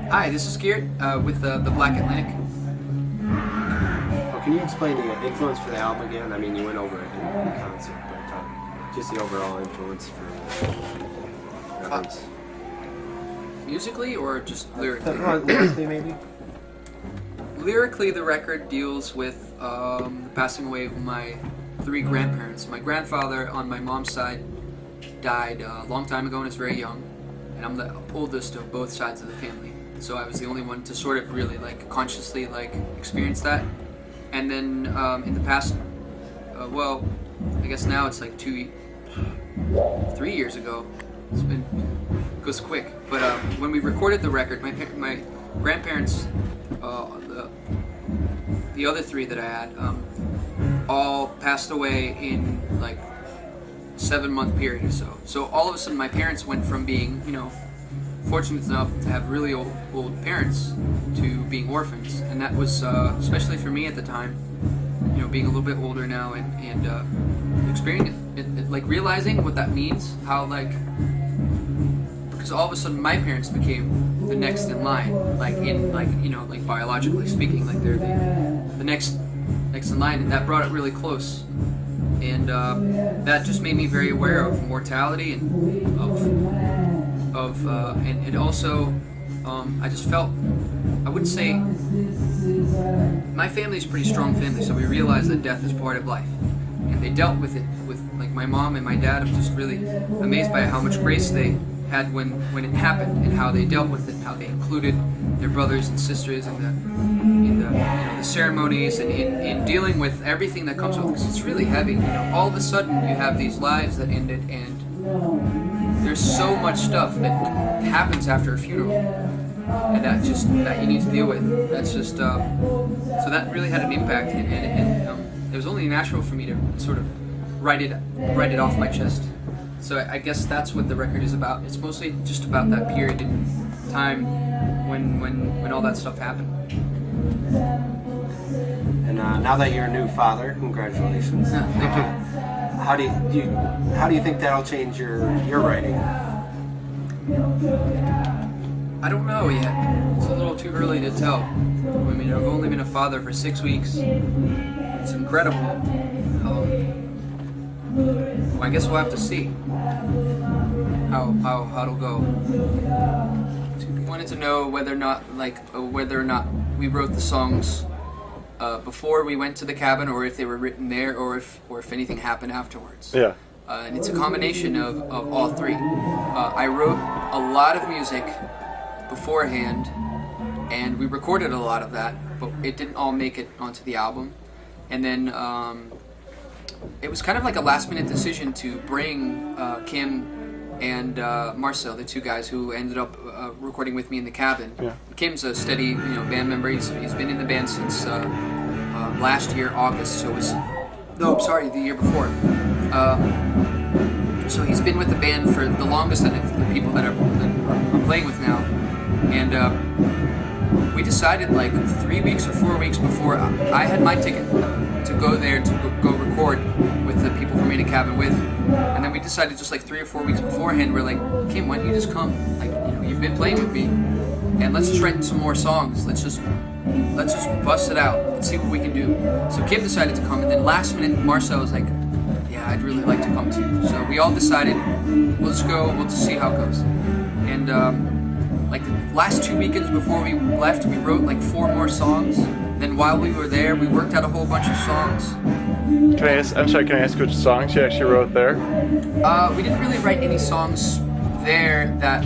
Hi, this is Geert with the Black Atlantic. Well, can you explain the influence for the album again? I mean, you went over it in the concert, but just the overall influence for records. Musically or just lyrically? Lyrically, maybe? Lyrically, the record deals with the passing away of my 3 grandparents. My grandfather on my mom's side died a long time ago and was very young, and I'm the oldest of both sides of the family. So I was the only one to sort of really consciously experience that. And then in the past, well, I guess now it's 3 years ago. It goes quick. But when we recorded the record, my grandparents, the other 3 that I had, all passed away in 7-month period or so. So all of a sudden my parents went from being, fortunate enough to have really old parents to being orphans, and that was especially for me at the time, being a little bit older now and experiencing it, realizing what that means, how because all of a sudden my parents became the next in line, biologically speaking, they're the next in line, and that brought it really close, and that just made me very aware of mortality and and it also, I just felt, I wouldn't say, my family's a pretty strong family, so we realized that death is part of life, and they dealt with it with, my mom and my dad. I'm just really amazed by how much grace they had when it happened, and how they dealt with it, and how they included their brothers and sisters in the ceremonies, and in dealing with everything that comes with it, because it's really heavy. All of a sudden you have these lives that ended, and there's so much stuff that happens after a funeral, and that you need to deal with. That's just so that really had an impact, and it was only natural for me to sort of write it off my chest. So I guess that's what the record is about. It's mostly just about that period in time when all that stuff happened. And now that you're a new father, congratulations. Yeah, thank you. How do you think that'll change your writing? I don't know yet. It's a little too early to tell. I mean, I've only been a father for 6 weeks. It's incredible. Well, I guess we'll have to see how it'll go. I wanted to know whether or not we wrote the songs before we went to the cabin, or if they were written there, or if anything happened afterwards. Yeah. And it's a combination of all 3. I wrote a lot of music beforehand, and we recorded a lot of that, but it didn't all make it onto the album. And then it was kind of like a last-minute decision to bring Kim and Marcel, the 2 guys who ended up recording with me in the cabin. Yeah. Kim's a steady, band member. He's been in the band since last year, August. So it was, the year before. So he's been with the band for the longest of the people that I'm playing with now. And we decided 3 weeks or 4 weeks before I had my ticket to go there to go record with the people from in the cabin with, and then we decided just 3 or 4 weeks beforehand, we're like, Kim, why don't you just come? You've been playing with me, and let's just write some more songs. Let's just bust it out. Let's see what we can do. So Kim decided to come, and then last minute Marcel was like, yeah, I'd really like to come too. So we all decided, we'll just go. We'll just see how it goes. And the last 2 weekends before we left, we wrote 4 more songs. Then while we were there, we worked out a whole bunch of songs. Can I ask which songs you actually wrote there? We didn't really write any songs there that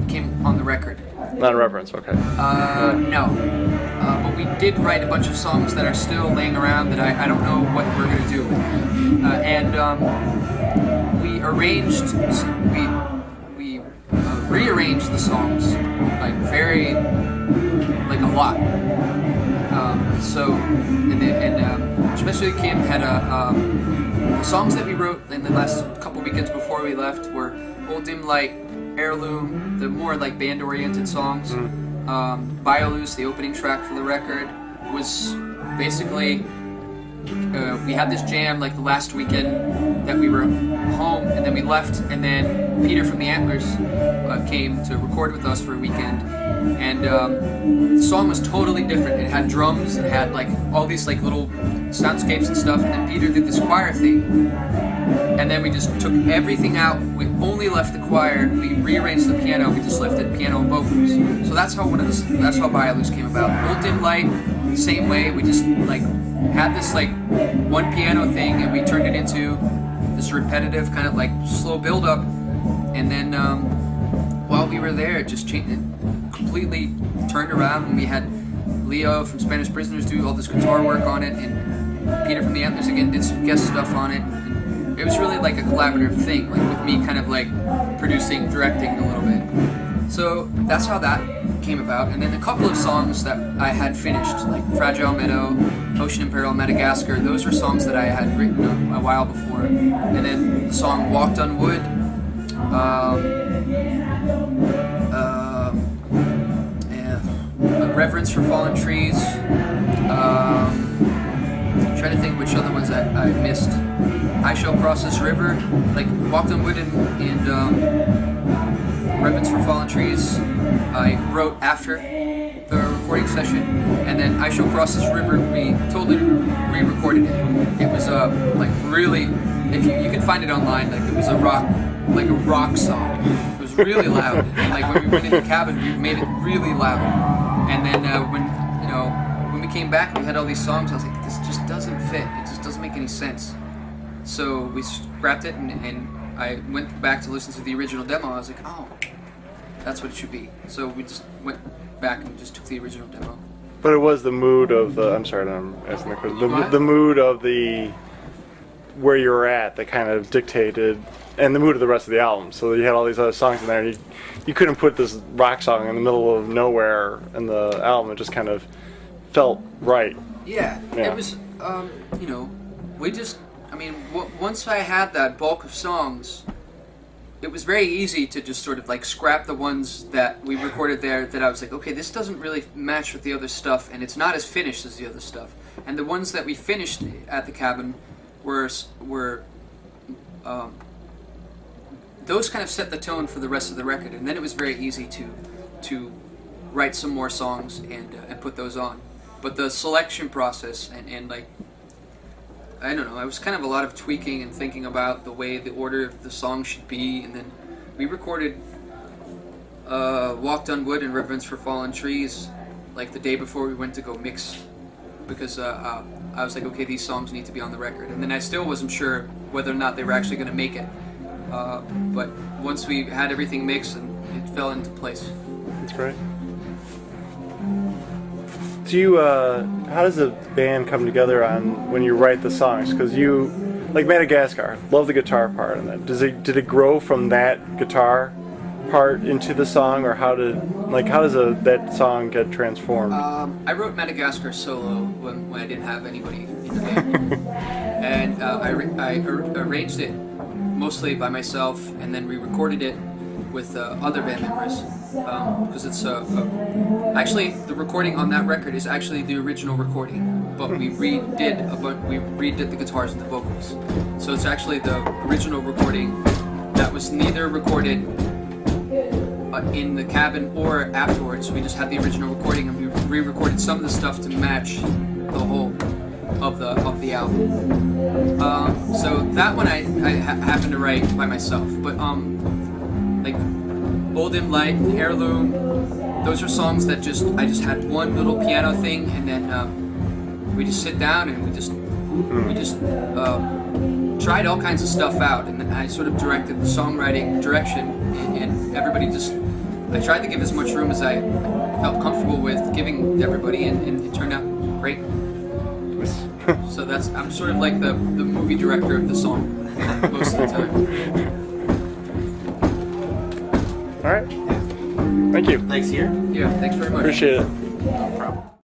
came on the record. Not a reference, okay. No. But we did write a bunch of songs that are still laying around that I don't know what we're gonna do with. We arranged, we rearranged the songs a lot. Especially Kim had the songs that we wrote in the last couple weekends before we left were Old Dim Light, Heirloom, the more band-oriented songs. Biolus, the opening track for the record, was basically we had this jam like the last weekend that we were home, and then we left, and then Peter from the Antlers came to record with us for a weekend, and the song was totally different. It had drums, it had like all these like little soundscapes and stuff, and then Peter did this choir thing, and then we just took everything out. We only left the choir. We rearranged the piano. We just left it piano and vocals. So that's how that's how Bialus came about. Old Dim Light, same way. We just like had this like one piano thing, and we turned it into this repetitive kind of like slow build up, and then while we were there, it just changed, completely turned around, and we had Leo from Spanish Prisoners do all this guitar work on it, and Peter from the Antlers again did some guest stuff on it. And it was really like a collaborative thing, like with me kind of like producing, directing a little bit. So that's how that came about. And then a couple of songs that I had finished, like Fragile Meadow, Ocean in Peril, Madagascar, those were songs that I had written a while before. And then the song Walked on Wood, Reverence for Fallen Trees, trying to think which other ones I missed. I Shall Cross This River, like Walked on Wood and Reverence for Fallen Trees I wrote after the recording session, and then I Shall Cross This River we totally re-recorded it. It was like really, if you can find it online, like it was a rock song. It was really loud. And like when we went in the cabin, we made it really loud. And then when we came back, we had all these songs. I was like, this just doesn't fit. It just doesn't make any sense. So we scrapped it, and I went back to listen to the original demo. I was like, oh, that's what it should be. So we just went back and just took the original demo. But it was the mood of the. I'm sorry, I'm asking the question. The mood of the where you were at that kind of dictated, and the mood of the rest of the album. So you had all these other songs in there, and you couldn't put this rock song in the middle of nowhere in the album. It just kind of felt right. Yeah. It was, we just, once I had that bulk of songs, it was very easy to just sort of like scrap the ones that we recorded there that I was like, okay, this doesn't really match with the other stuff, and it's not as finished as the other stuff. And the ones that we finished at the cabin were those kind of set the tone for the rest of the record, and then it was very easy to write some more songs and put those on. But the selection process and like, I don't know, it was kind of a lot of tweaking and thinking about the way the order of the song should be, and then we recorded Walked on Wood and Reverence for Fallen Trees like the day before we went to go mix, because I was like, okay, these songs need to be on the record, and then I still wasn't sure whether or not they were actually going to make it. But once we had everything mixed, and it fell into place. That's great. Do you, how does a band come together on when you write the songs? Because you, like Madagascar, love the guitar part in that. Did it grow from that guitar part into the song, or how does that song get transformed? I wrote Madagascar solo when I didn't have anybody in the band, and I arranged it mostly by myself, and then we recorded it with other band members, because it's actually the recording on that record is actually the original recording, but we redid the guitars and the vocals. So it's actually the original recording that was neither recorded in the cabin or afterwards. We just had the original recording, and we re-recorded some of the stuff to match the whole of the album. So that one I happened to write by myself, but like Old Dim Light, Heirloom, those are songs that I just had one little piano thing, and then we just sit down and we just tried all kinds of stuff out, and then I sort of directed the songwriting direction, and everybody I tried to give as much room as I felt comfortable with giving everybody, and it turned out great. So I'm sort of like the movie director of the song most of the time. All right. Thank you. Thanks, Geert. Yeah, thanks very much. Appreciate it.